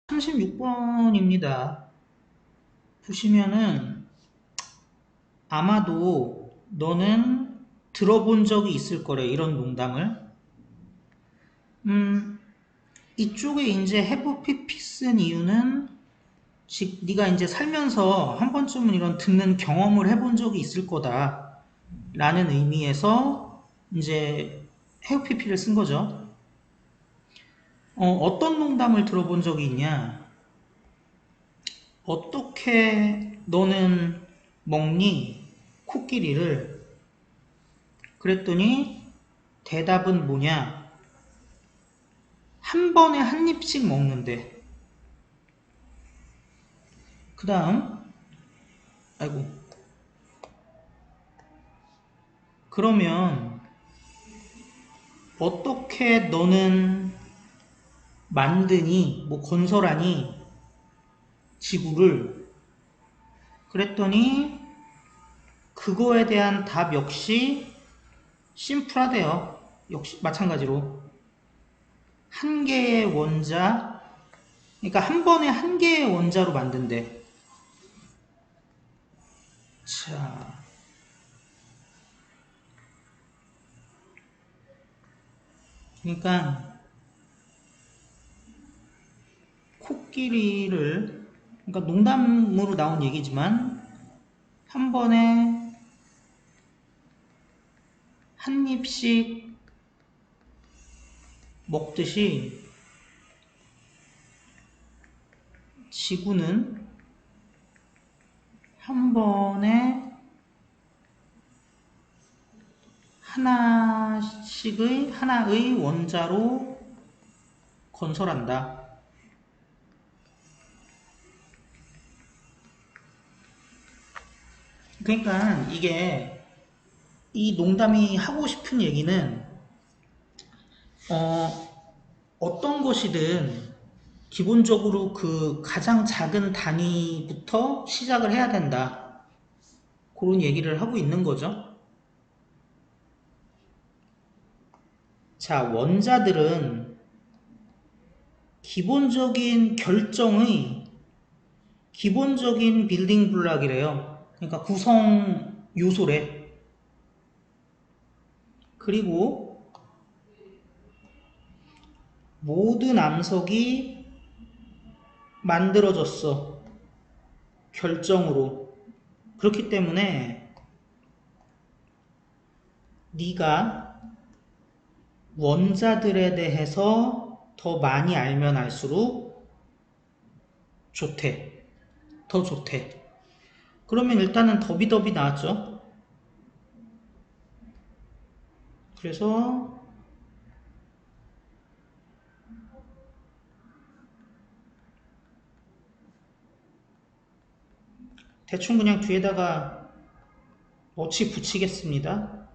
36번입니다. 보시면은 아마도 너는 들어본 적이 있을 거래, 이런 농담을. 이쪽에 이제 have PP 쓴 이유는 즉 네가 이제 살면서 한 번쯤은 이런 듣는 경험을 해본 적이 있을 거다 라는 의미에서 이제 have PP를 쓴 거죠. 어떤 농담을 들어본 적이 있냐? 어떻게 너는 먹니? 코끼리를. 그랬더니 대답은 뭐냐? 한 번에 한 입씩 먹는데. 그 다음, 아이고. 그러면 어떻게 너는 만드니? 뭐 건설하니? 지구를. 그랬더니 그거에 대한 답 역시 심플하대요. 역시 마찬가지로. 한 개의 원자, 그러니까 한 번에 한 개의 원자로 만든대. 자, 그러니까 코끼리를, 그러니까 농담으로 나온 얘기지만 한 번에 한 입씩 먹듯이 지구는 한 번에 하나의 원자로 건설한다. 그러니까 이게 이 농담이 하고 싶은 얘기는 어떤 것이든 기본적으로 그 가장 작은 단위부터 시작을 해야 된다. 그런 얘기를 하고 있는 거죠. 자, 원자들은 기본적인 결정의 기본적인 빌딩 블락이래요. 그러니까 구성 요소래. 그리고 모든 암석이 만들어졌어. 결정으로. 그렇기 때문에 네가 원자들에 대해서 더 많이 알면 알수록 좋대. 더 좋대. 그러면 일단은 더비더비 나왔죠. 그래서 대충 그냥 뒤에다가 어치 붙이겠습니다.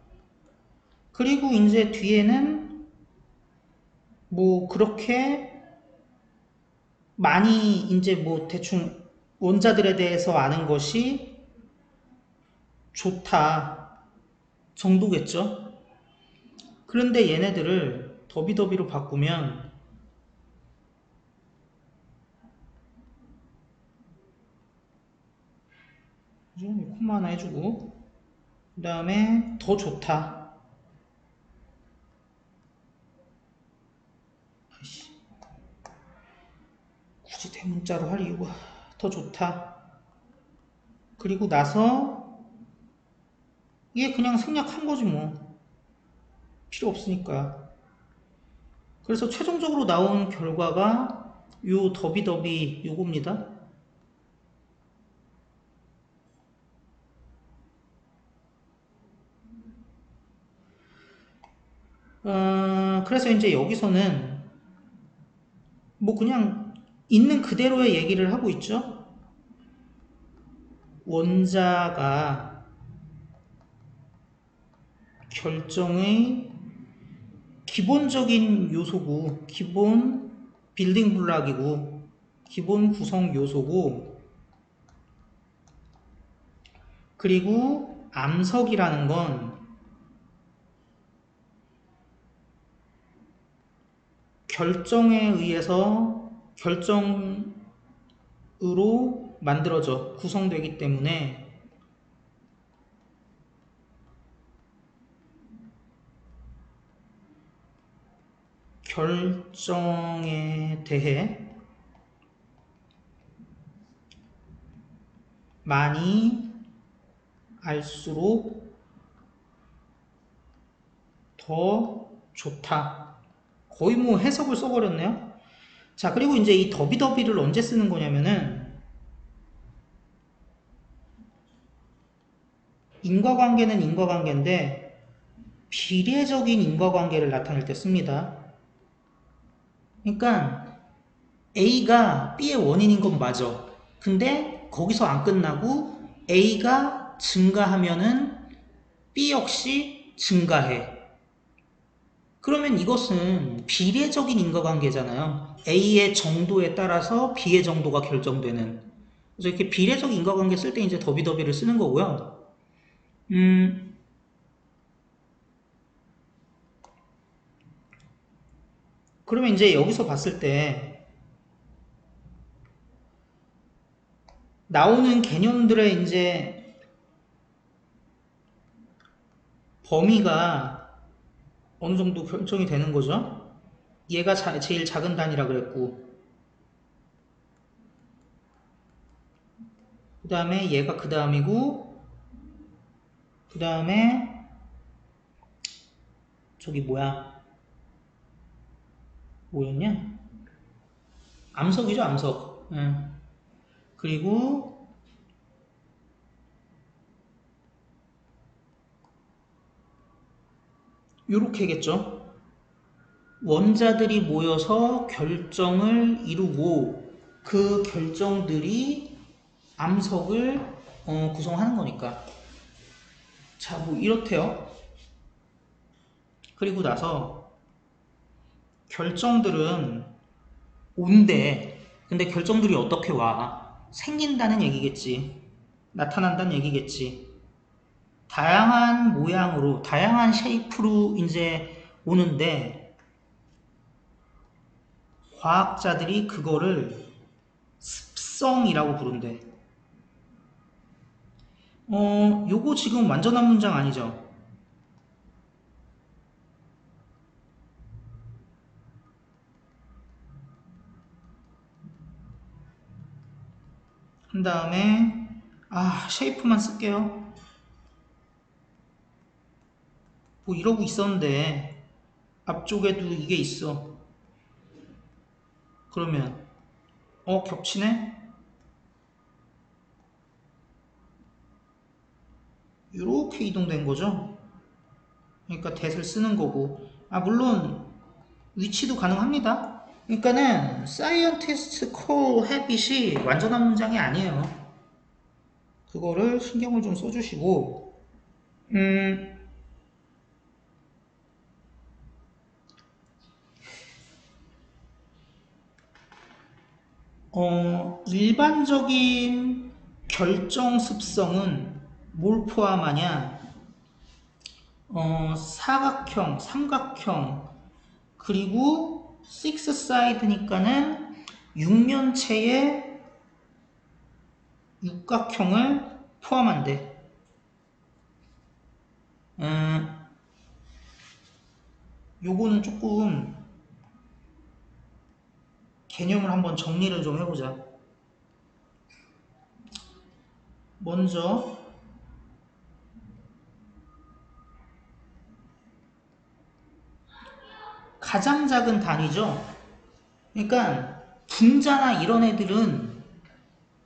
그리고 이제 뒤에는 뭐 그렇게 많이 이제 뭐 대충 원자들에 대해서 아는 것이 좋다 정도겠죠. 그런데 얘네들을 더비더비로 바꾸면 코마 하나 해주고 그 다음에 더 좋다. 아이씨, 굳이 대문자로 할 이유가 더 좋다. 그리고 나서 이게 그냥 생략한 거지 뭐. 필요 없으니까. 그래서 최종적으로 나온 결과가 요 더비더비 요겁니다. 그래서 이제 여기서는 뭐 그냥 있는 그대로의 얘기를 하고 있죠. 원자가 결정의 기본적인 요소고, 기본 빌딩 블락이고, 기본 구성 요소고, 그리고 암석이라는 건 결정에 의해서 결정으로 만들어져 구성되기 때문에 결정에 대해 많이 알수록 더 좋다. 거의 뭐 해석을 써버렸네요. 자, 그리고 이제 이 더비더비를 언제 쓰는 거냐면은 인과관계는 인과관계인데 비례적인 인과관계를 나타낼 때 씁니다. 그러니까 A가 B의 원인인 건 맞아. 근데 거기서 안 끝나고 A가 증가하면은 B 역시 증가해. 그러면 이것은 비례적인 인과관계잖아요. A의 정도에 따라서 B의 정도가 결정되는. 그래서 이렇게 비례적 인과관계 쓸 때 이제 더비더비를 쓰는 거고요. 그러면 이제 여기서 봤을 때 나오는 개념들의 이제 범위가 어느 정도 결정이 되는 거죠. 얘가 제일 작은 단위라 그랬고, 그 다음에 얘가 그 다음이고, 그 다음에 저기 뭐였냐? 암석이죠, 암석. 그리고 요렇게겠죠. 원자들이 모여서 결정을 이루고 그 결정들이 암석을 구성하는 거니까. 자, 뭐 이렇대요. 그리고 나서 결정들은 온대. 근데 결정들이 어떻게 와? 생긴다는 얘기겠지. 나타난다는 얘기겠지. 다양한 모양으로, 다양한 쉐이프로 이제 오는데 과학자들이 그거를 습성이라고 부른대. 요거 지금 완전한 문장 아니죠? 한 다음에 쉐이프만 쓸게요. 뭐 이러고 있었는데 앞쪽에도 이게 있어. 그러면 겹치네? 이렇게 이동된 거죠. 그러니까 that을 쓰는 거고, 물론 위치도 가능합니다. 그러니까는 scientists call habit이 완전한 문장이 아니에요. 그거를 신경을 좀 써주시고, 일반적인 결정 습성은 뭘 포함하냐? 사각형, 삼각형, 그리고 six side니까는 육면체의 육각형을 포함한대. 요거는 조금 개념을 한번 정리를 좀 해보자. 먼저 가장 작은 단위죠. 그러니까 분자나 이런 애들은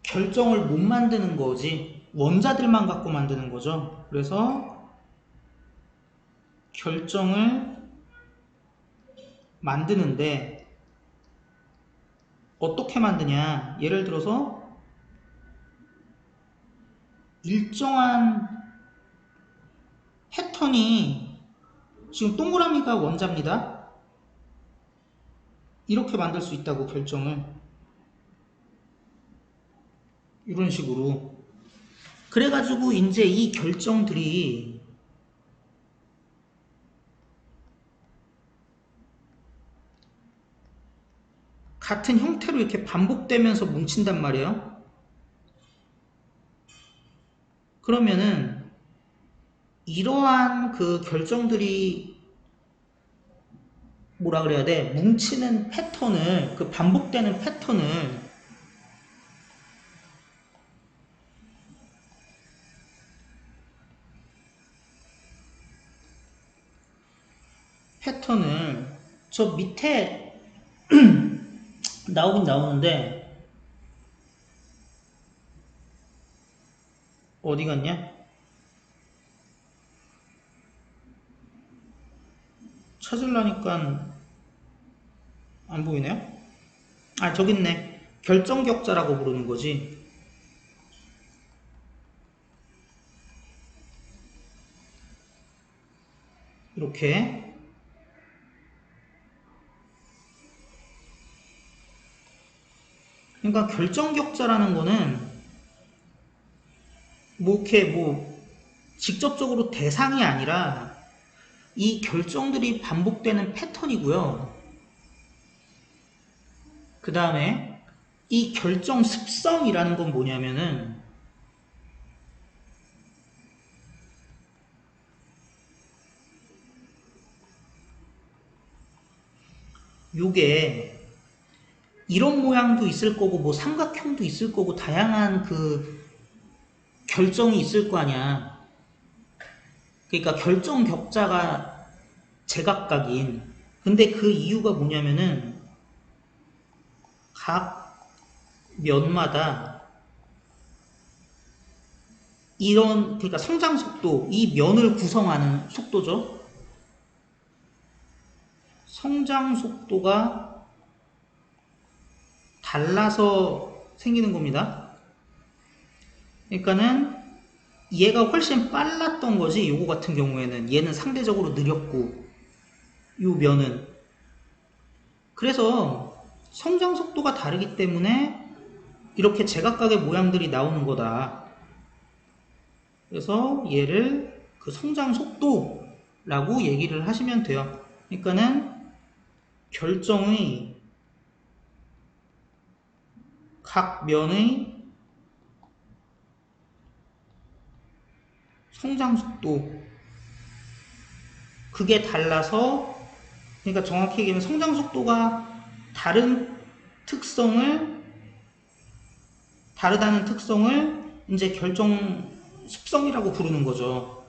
결정을 못 만드는 거지. 원자들만 갖고 만드는 거죠. 그래서 결정을 만드는데 어떻게 만드냐? 예를 들어서 일정한 패턴이, 지금 동그라미가 원자입니다. 이렇게 만들 수 있다고, 결정을. 이런 식으로. 그래가지고 이제 이 결정들이 같은 형태로 이렇게 반복되면서 뭉친단 말이에요. 그러면은 이러한 그 결정들이 뭐라 그래야 돼? 뭉치는 패턴을, 그 반복되는 패턴을 저 밑에 나오긴 나오는데 어디 갔냐? 찾으려니까 안 보이네요? 아, 저기 있네. 결정격자라고 부르는 거지. 이렇게. 그러니까 결정격자라는 거는 뭐 이렇게 뭐 직접적으로 대상이 아니라 이 결정들이 반복되는 패턴이고요. 그 다음에 이 결정 습성이라는 건 뭐냐면은 요게 이런 모양도 있을 거고 뭐 삼각형도 있을 거고 다양한 그 결정이 있을 거 아니야. 그러니까 결정 격자가 제각각인. 근데 그 이유가 뭐냐면은 각 면마다 이런, 그러니까 성장 속도, 이 면을 구성하는 속도죠. 성장 속도가 달라서 생기는 겁니다. 그러니까는 얘가 훨씬 빨랐던 거지. 요거 같은 경우에는 얘는 상대적으로 느렸고 요 면은. 그래서 성장 속도가 다르기 때문에 이렇게 제각각의 모양들이 나오는 거다. 그래서 얘를 그 성장 속도라고 얘기를 하시면 돼요. 그러니까는 결정의 각 면의 성장 속도, 그게 달라서, 그러니까 정확히 얘기하면 성장 속도가 다르다는 특성을 이제 결정 습성이라고 부르는 거죠.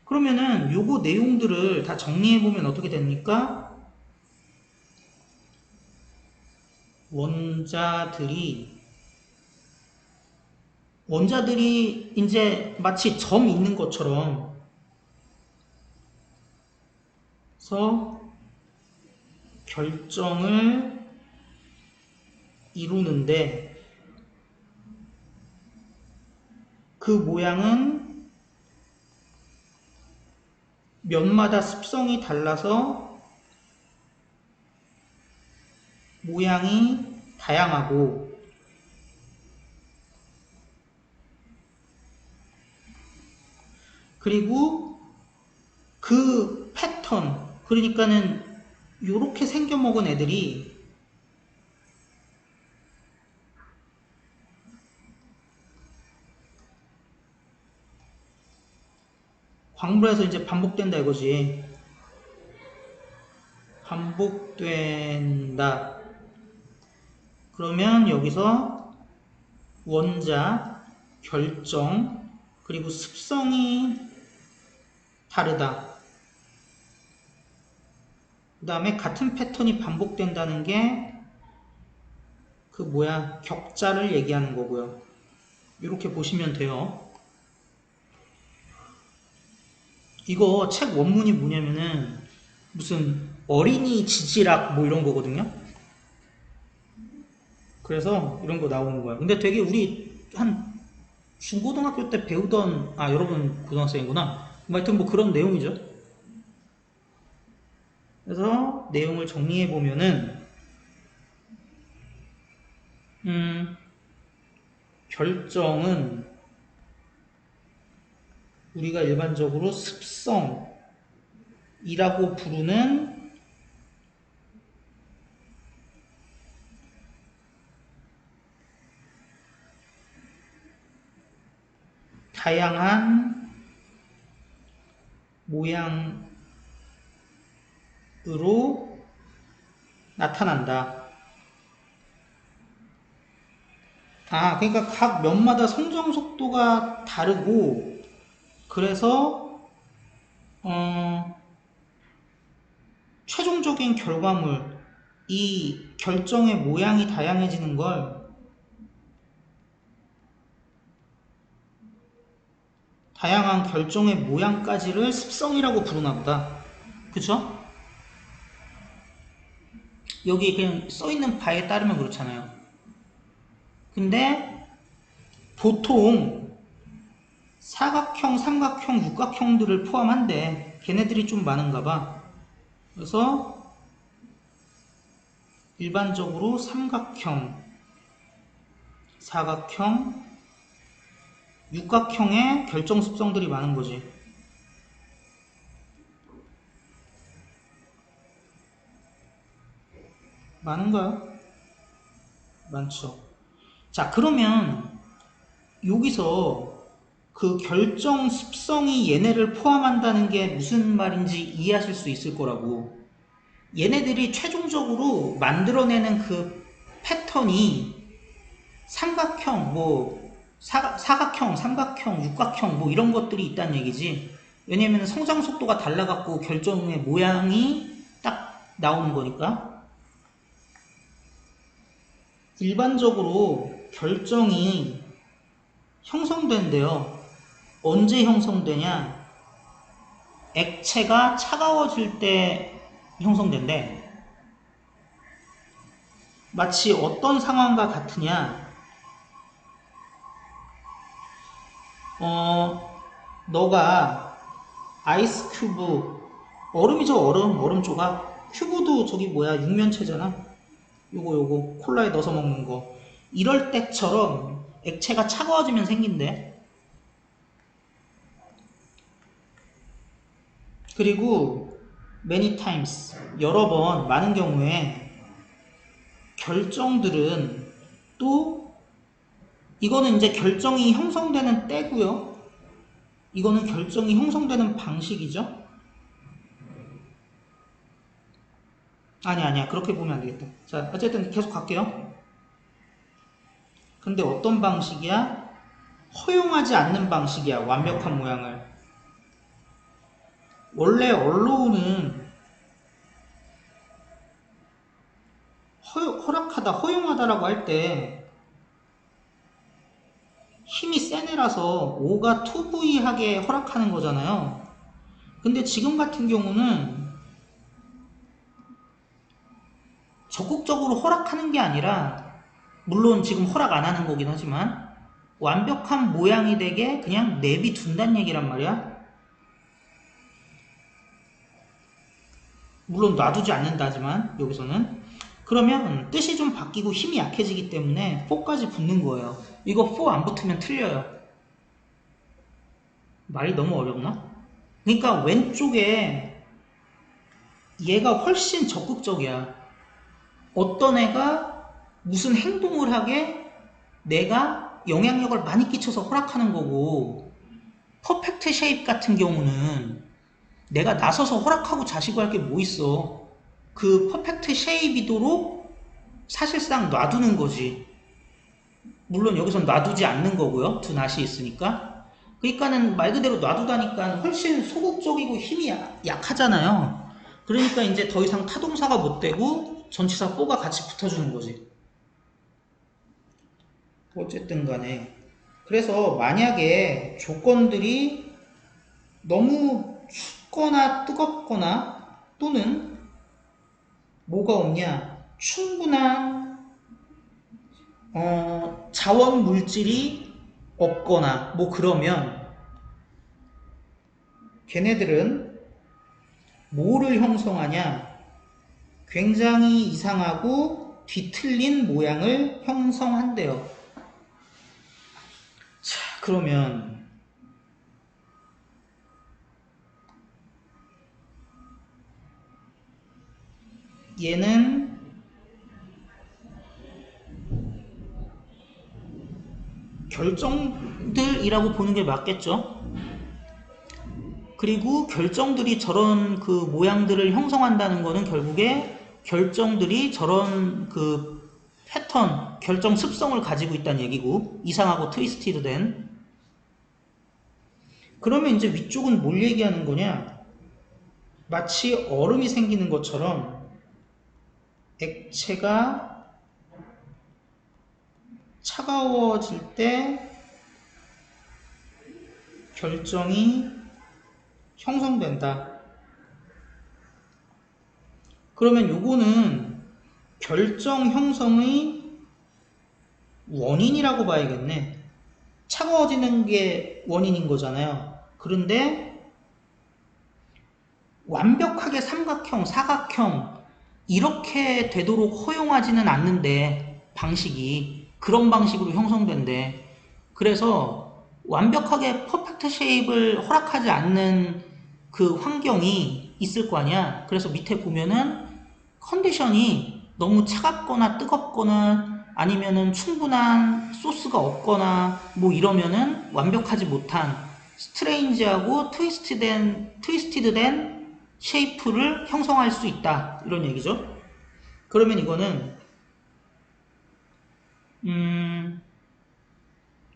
그러면은 요거 내용들을 다 정리해 보면 어떻게 됩니까? 원자들이 이제 마치 점 있는 것처럼 서 결정을 이루는데 그 모양은 면마다 습성이 달라서 모양이 다양하고, 그리고 그 패턴, 그러니까는 요렇게 생겨먹은 애들이 광부에서 이제 반복된다 이거지. 반복된다. 그러면 여기서 원자, 결정, 그리고 습성이 다르다. 그 다음에 같은 패턴이 반복된다는 게 그 격자를 얘기하는 거고요. 이렇게 보시면 돼요. 이거 책 원문이 뭐냐면은 무슨 어린이 지질학 뭐 이런 거거든요. 그래서 이런 거 나오는 거야. 근데 되게 우리 한 중고등학교 때 배우던, 아, 여러분 고등학생이구나. 뭐 하여튼 뭐 그런 내용이죠. 그래서 내용을 정리해 보면은 결정은 우리가 일반적으로 습성이라고 부르는 다양한 모양으로 나타난다. 그러니까 각 면마다 성장 속도가 다르고, 그래서 최종적인 결과물, 이 결정의 모양이 다양해지는 걸 다양한 결정의 모양까지를 습성이라고 부르나 보다. 그쵸? 여기 그냥 써있는 바에 따르면 그렇잖아요. 근데 보통 사각형, 삼각형, 육각형들을 포함한데 걔네들이 좀 많은가 봐. 그래서 일반적으로 삼각형, 사각형, 육각형의 결정 습성들이 많은 거지. 많은가요? 많죠. 자, 그러면 여기서 그 결정 습성이 얘네를 포함한다는 게 무슨 말인지 이해하실 수 있을 거라고. 얘네들이 최종적으로 만들어내는 그 패턴이 삼각형, 사각형, 삼각형, 육각형 뭐 이런 것들이 있다는 얘기지. 왜냐면 성장 속도가 달라갖고 결정의 모양이 딱 나오는 거니까. 일반적으로 결정이 형성된대요. 언제 형성되냐? 액체가 차가워질 때 형성된대. 마치 어떤 상황과 같으냐? 너가 아이스 큐브, 얼음이죠, 얼음 조각. 큐브도 저기 육면체잖아. 요거 콜라에 넣어서 먹는 거. 이럴 때처럼 액체가 차가워지면 생긴대. 그리고 many times, 여러 번, 많은 경우에 결정들은 또 이거는 이제 결정이 형성되는 때고요. 이거는 결정이 형성되는 방식이죠. 아니야. 그렇게 보면 안 되겠다. 자, 어쨌든 계속 갈게요. 근데 어떤 방식이야? 허용하지 않는 방식이야. 완벽한 모양을. 원래 언로우는 허락하다, 허용하다라고 할 때 힘이 센 애라서 O가 2V하게 허락하는 거잖아요. 근데 지금 같은 경우는 적극적으로 허락하는 게 아니라, 물론 지금 허락 안 하는 거긴 하지만 완벽한 모양이 되게 그냥 내비둔다는 얘기란 말이야. 물론 놔두지 않는다지만 여기서는. 그러면 뜻이 좀 바뀌고 힘이 약해지기 때문에 4까지 붙는 거예요. 이거 4 안 붙으면 틀려요. 말이 너무 어렵나? 그러니까 왼쪽에 얘가 훨씬 적극적이야. 어떤 애가 무슨 행동을 하게 내가 영향력을 많이 끼쳐서 허락하는 거고, 퍼펙트 쉐입 같은 경우는 내가 나서서 허락하고 자시고 할 게 뭐 있어. 그 퍼펙트 쉐입이도록 사실상 놔두는 거지. 물론 여기선 놔두지 않는 거고요. 두 낫이 있으니까. 그러니까는 말 그대로 놔두다니까 훨씬 소극적이고 힘이 약하잖아요. 그러니까 이제 더 이상 타동사가 못 되고 전치사 4가 같이 붙어주는 거지. 어쨌든 간에. 그래서 만약에 조건들이 너무 춥거나 뜨겁거나 또는 뭐가 없냐, 충분한 자원 물질이 없거나 뭐 그러면 걔네들은 뭐를 형성하냐, 굉장히 이상하고 뒤틀린 모양을 형성한대요. 자, 그러면 얘는 결정들이라고 보는 게 맞겠죠. 그리고 결정들이 저런 그 모양들을 형성한다는 거는 결국에 결정들이 저런 그 패턴, 결정 습성을 가지고 있다는 얘기고, 이상하고 트위스티드 된. 그러면 이제 위쪽은 뭘 얘기하는 거냐? 마치 얼음이 생기는 것처럼 액체가 차가워질 때 결정이 형성된다. 그러면 요거는 결정 형성의 원인이라고 봐야겠네. 차가워지는 게 원인인 거잖아요. 그런데 완벽하게 삼각형, 사각형 이렇게 되도록 허용하지는 않는데, 방식이 그런 방식으로 형성된대. 그래서 완벽하게 퍼펙트 쉐입을 허락하지 않는 그 환경이 있을 거 아니야. 그래서 밑에 보면은 컨디션이 너무 차갑거나 뜨겁거나 아니면은 충분한 소스가 없거나 뭐 이러면은 완벽하지 못한 스트레인지하고 트위스티드 된 쉐이프를 형성할 수 있다, 이런 얘기죠. 그러면 이거는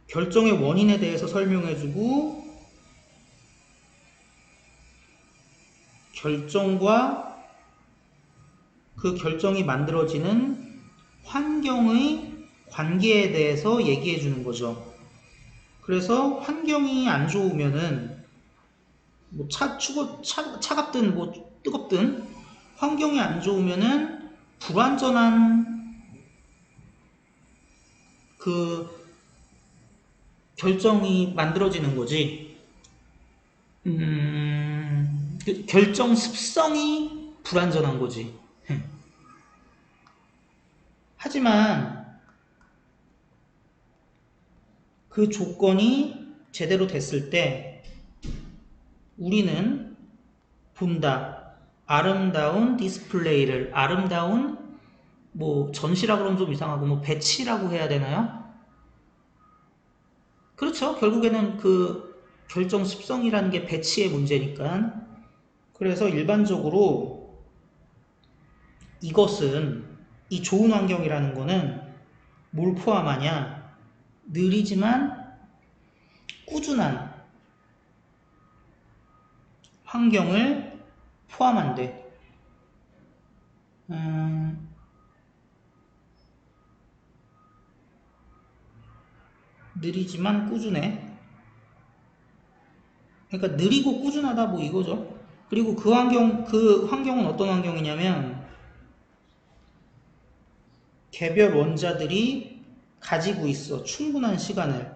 결정의 원인에 대해서 설명해주고, 결정과 그 결정이 만들어지는 환경의 관계에 대해서 얘기해 주는 거죠. 그래서 환경이 안 좋으면은 뭐 차갑든 뭐 뜨겁든 환경이 안 좋으면은 불완전한 그 결정이 만들어지는 거지. 그 결정 습성이 불완전한 거지. 하지만 그 조건이 제대로 됐을 때 우리는 본다. 아름다운 디스플레이를, 아름다운 뭐 전시라 그러면 좀 이상하고 뭐 배치라고 해야 되나요? 그렇죠. 결국에는 그 결정 습성이라는 게 배치의 문제니까. 그래서 일반적으로 이것은, 이 좋은 환경이라는 거는 뭘 포함하냐? 느리지만 꾸준한 환경을 포함한대. 느리지만 꾸준해. 그러니까 느리고 꾸준하다 뭐 이거죠. 그리고 그 환경은 어떤 환경이냐면 개별 원자들이 가지고 있어. 충분한 시간을.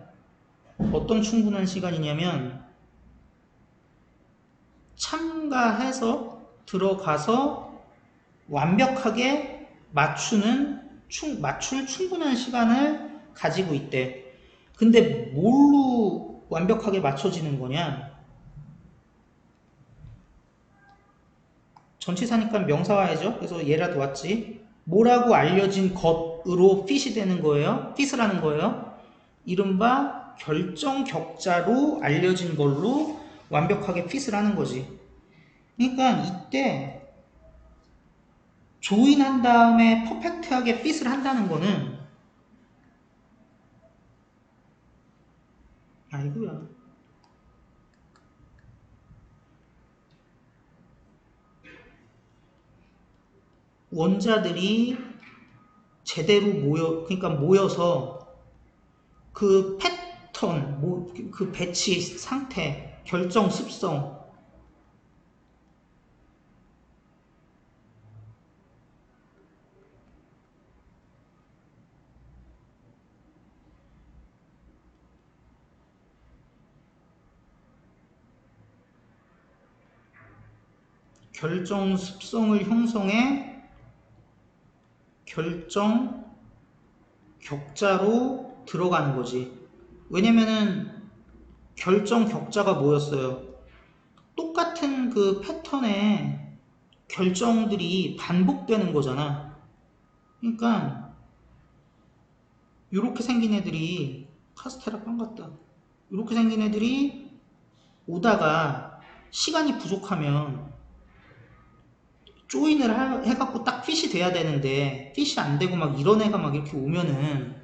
어떤 충분한 시간이냐면 참가해서 들어가서 완벽하게 맞출 충분한 시간을 가지고 있대. 근데 뭘로 완벽하게 맞춰지는 거냐? 전치사니까 명사 와야죠. 그래서 얘라도 왔지. 뭐라고 알려진 것으로 핏이 되는 거예요. 핏이라는 거예요. 이른바 결정 격자로 알려진 걸로 완벽하게 핏을 하는 거지. 그러니까 이때 조인한 다음에 퍼펙트하게 핏을 한다는 거는, 아이고야, 원자들이 제대로 그러니까 모여서 그 패턴, 그 배치 상태, 결정 습성, 결정 습성을 형성해 결정 격자로 들어가는 거지. 왜냐면은 결정 격자가 뭐였어요? 똑같은 그 패턴의 결정들이 반복되는 거잖아. 그러니까 이렇게 생긴 애들이 카스테라 빵 같다. 이렇게 생긴 애들이 오다가 시간이 부족하면 조인을 해갖고 딱 핏이 돼야 되는데 핏이 안 되고 막 이런 애가 막 이렇게 오면은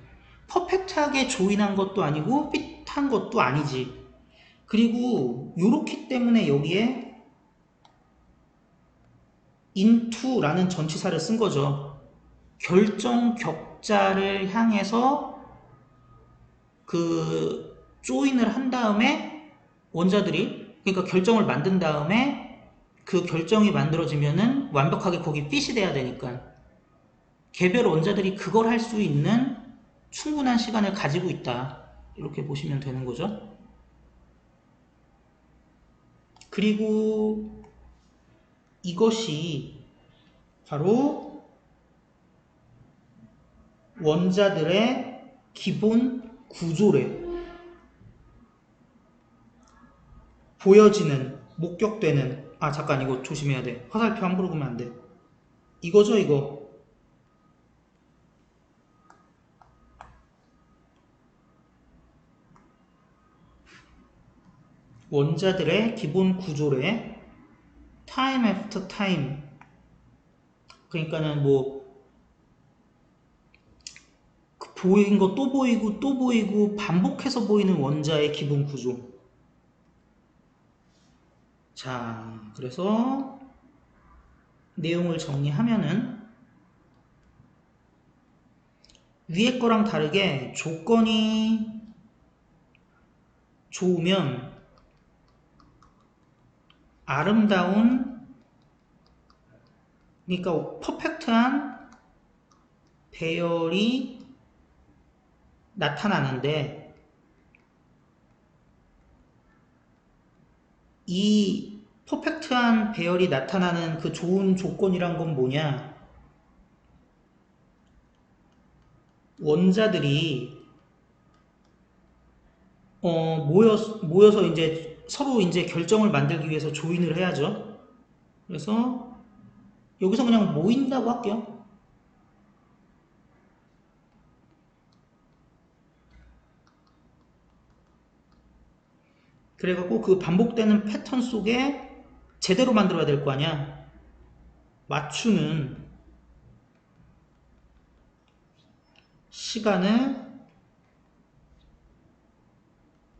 퍼펙트하게 조인한 것도 아니고 핏한 것도 아니지. 그리고 요렇기 때문에 여기에 into라는 전치사를 쓴 거죠. 결정 격자를 향해서 그 조인을 한 다음에 원자들이 그러니까 결정을 만든 다음에 그 결정이 만들어지면은 완벽하게 거기 핏이 돼야 되니까 개별 원자들이 그걸 할 수 있는 충분한 시간을 가지고 있다. 이렇게 보시면 되는 거죠. 그리고 이것이 바로 원자들의 기본 구조래. 보여지는, 목격되는, 아, 잠깐, 이거 조심해야 돼. 화살표 함부로 보면 안 돼. 이거죠, 이거. 원자들의 기본 구조래. time after time. 그러니까는 뭐, 보인 거 또 보이고 또 보이고 반복해서 보이는 원자의 기본 구조. 자, 그래서 내용을 정리하면은 위에 거랑 다르게 조건이 좋으면 아름다운, 그러니까 퍼펙트한 배열이 나타나는데 이 퍼펙트한 배열이 나타나는 그 좋은 조건이란 건 뭐냐? 원자들이 모여서 이제 서로 이제 결정을 만들기 위해서 조인을 해야죠. 그래서 여기서 그냥 모인다고 할게요. 그래갖고 그 반복되는 패턴 속에 제대로 만들어야 될 거 아니야. 맞추는 시간을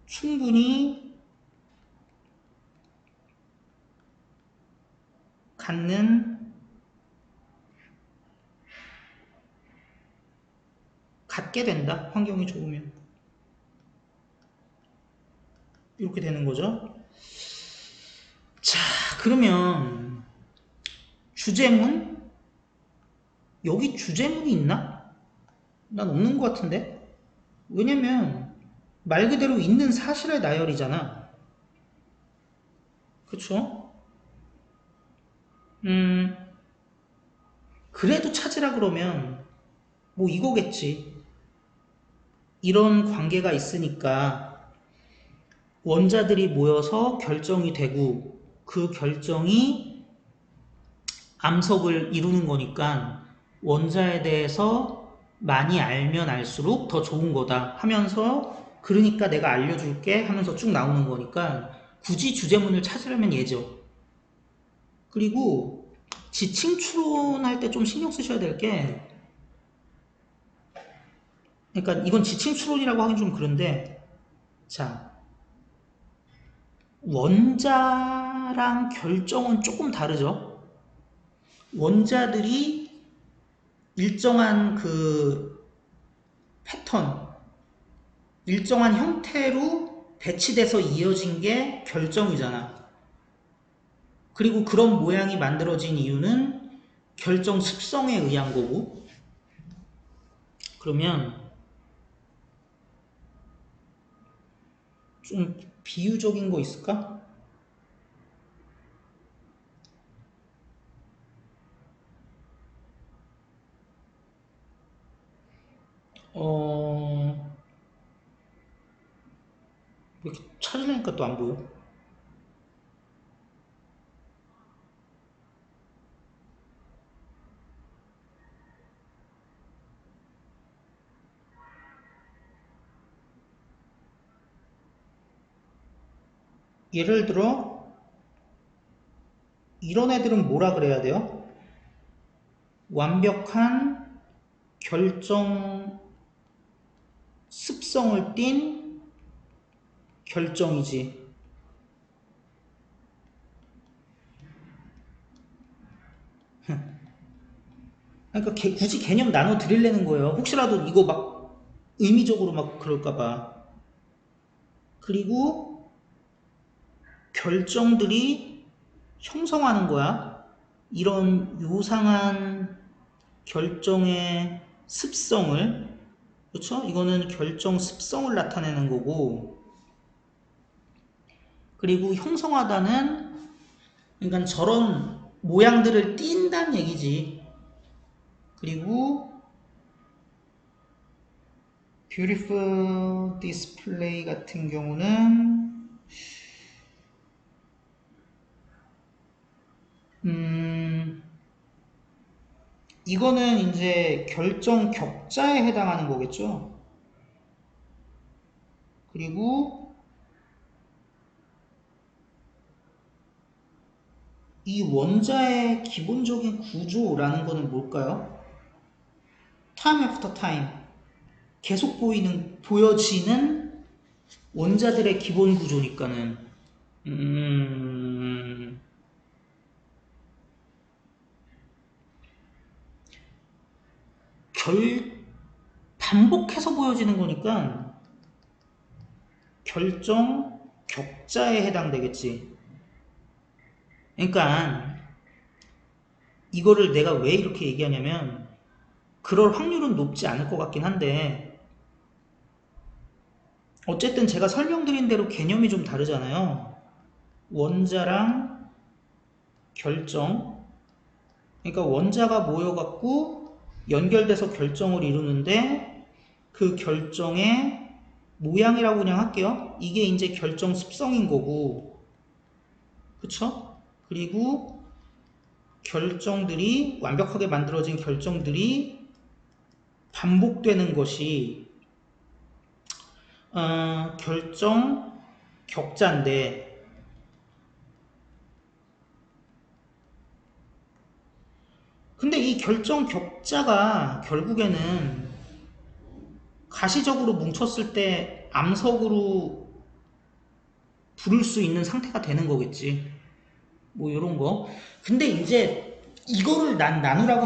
충분히 갖게 된다. 환경이 좋으면. 이렇게 되는 거죠. 자, 그러면 주제문? 여기 주제문이 있나? 난 없는 것 같은데? 왜냐면 말 그대로 있는 사실의 나열이잖아. 그쵸? 음, 그래도 찾으라 그러면 뭐 이거겠지. 이런 관계가 있으니까 원자들이 모여서 결정이 되고 그 결정이 암석을 이루는 거니까 원자에 대해서 많이 알면 알수록 더 좋은 거다 하면서 그러니까 내가 알려줄게 하면서 쭉 나오는 거니까 굳이 주제문을 찾으려면 얘죠. 그리고 지칭 추론할 때 좀 신경 쓰셔야 될 게, 그러니까 이건 지칭 추론이라고 하긴 좀 그런데, 자, 원자랑 결정은 조금 다르죠. 원자들이 일정한 그 패턴, 일정한 형태로 배치돼서 이어진 게 결정이잖아. 그리고 그런 모양이 만들어진 이유는 결정 습성에 의한 거고, 그러면 좀 비유적인 거 있을까? 어, 이렇게 찾으려니까 또 안 보여. 예를 들어 이런 애들은 뭐라 그래야 돼요? 완벽한 결정 습성을 띤 결정이지. 그러니까 굳이 개념 나눠 드리려는 거예요. 혹시라도 이거 막 의미적으로 막 그럴까봐. 그리고 결정들이 형성하는 거야. 이런 요상한 결정의 습성을, 그렇죠? 이거는 결정 습성을 나타내는 거고, 그리고 형성하다는, 그러니까 저런 모양들을 띈다는 얘기지. 그리고 beautiful display 같은 경우는 이거는 이제 결정 격자에 해당하는 거겠죠. 그리고 이 원자의 기본적인 구조라는 거는 뭘까요? time after time. 계속 보여지는 원자들의 기본 구조니까는, 반복해서 보여지는 거니까 결정 격자에 해당되겠지. 그러니까 이거를 내가 왜 이렇게 얘기하냐면 그럴 확률은 높지 않을 것 같긴 한데 어쨌든 제가 설명드린 대로 개념이 좀 다르잖아요. 원자랑 결정. 그러니까 원자가 모여갖고 연결돼서 결정을 이루는데 그 결정의 모양이라고 그냥 할게요. 이게 이제 결정 습성인 거고, 그쵸? 그리고 결정들이, 완벽하게 만들어진 결정들이 반복되는 것이 결정 격자인데, 근데 이 결정 격자가 결국에는 가시적으로 뭉쳤을 때 암석으로 부를 수 있는 상태가 되는 거겠지. 뭐 이런 거. 근데 이제 이거를 난 나누려고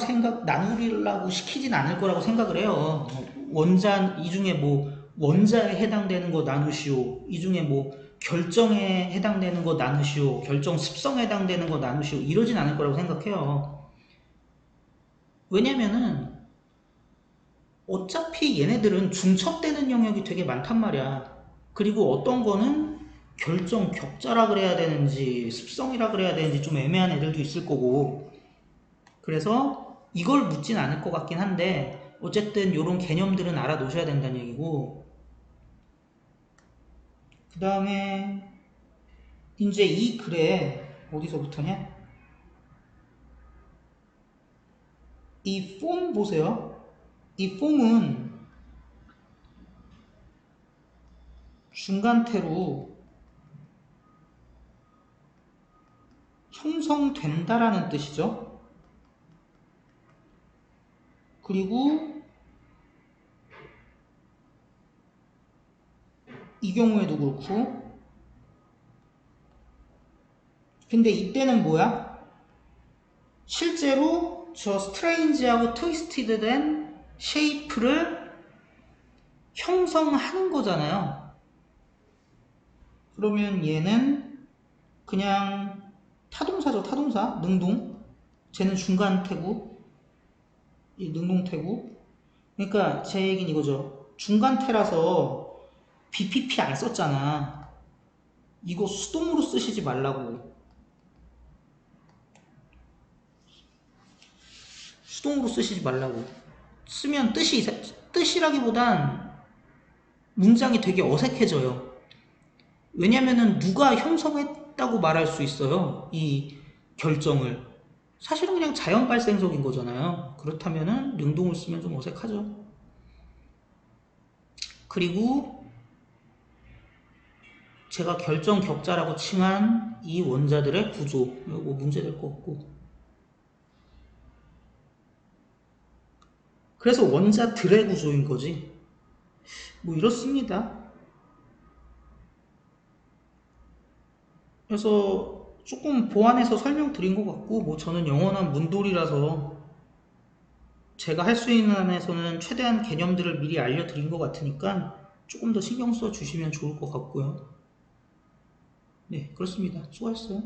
시키진 않을 거라고 생각을 해요. 이 중에 뭐 원자에 해당되는 거 나누시오. 이 중에 뭐 결정에 해당되는 거 나누시오. 결정 습성에 해당되는 거 나누시오. 이러진 않을 거라고 생각해요. 왜냐면은 어차피 얘네들은 중첩되는 영역이 되게 많단 말이야. 그리고 어떤 거는 결정 격자라 그래야 되는지 습성이라 그래야 되는지 좀 애매한 애들도 있을 거고, 그래서 이걸 묻진 않을 것 같긴 한데 어쨌든 이런 개념들은 알아놓으셔야 된다는 얘기고, 그 다음에 이제 이 글에 어디서부터냐? 이 폼 보세요. 이 폼은 중간태로 형성된다라는 뜻이죠. 그리고 이 경우에도 그렇고, 근데 이때는 뭐야? 실제로 저 스트레인지하고 트위스티드 된 쉐이프를 형성하는 거잖아요. 그러면 얘는 그냥 타동사죠, 타동사. 능동. 쟤는 중간태고, 이 능동태고. 그러니까 제 얘기는 이거죠. 중간태라서 BPP 안 썼잖아. 이거 수동으로 쓰시지 말라고. 수동으로 쓰시지 말라고. 쓰면 뜻이라기보단 문장이 되게 어색해져요. 왜냐면은 누가 형성했다고 말할 수 있어요. 이 결정을. 사실은 그냥 자연 발생적인 거잖아요. 그렇다면은 능동을 쓰면 좀 어색하죠. 그리고 제가 결정 격자라고 칭한 이 원자들의 구조, 이거 문제될 거 없고. 그래서 원자들의 구조인 거지. 뭐 이렇습니다. 그래서 조금 보완해서 설명드린 것 같고, 뭐 저는 영원한 문돌이라서 제가 할 수 있는 한에서는 최대한 개념들을 미리 알려드린 것 같으니까 조금 더 신경 써 주시면 좋을 것 같고요. 네, 그렇습니다. 수고하셨어요.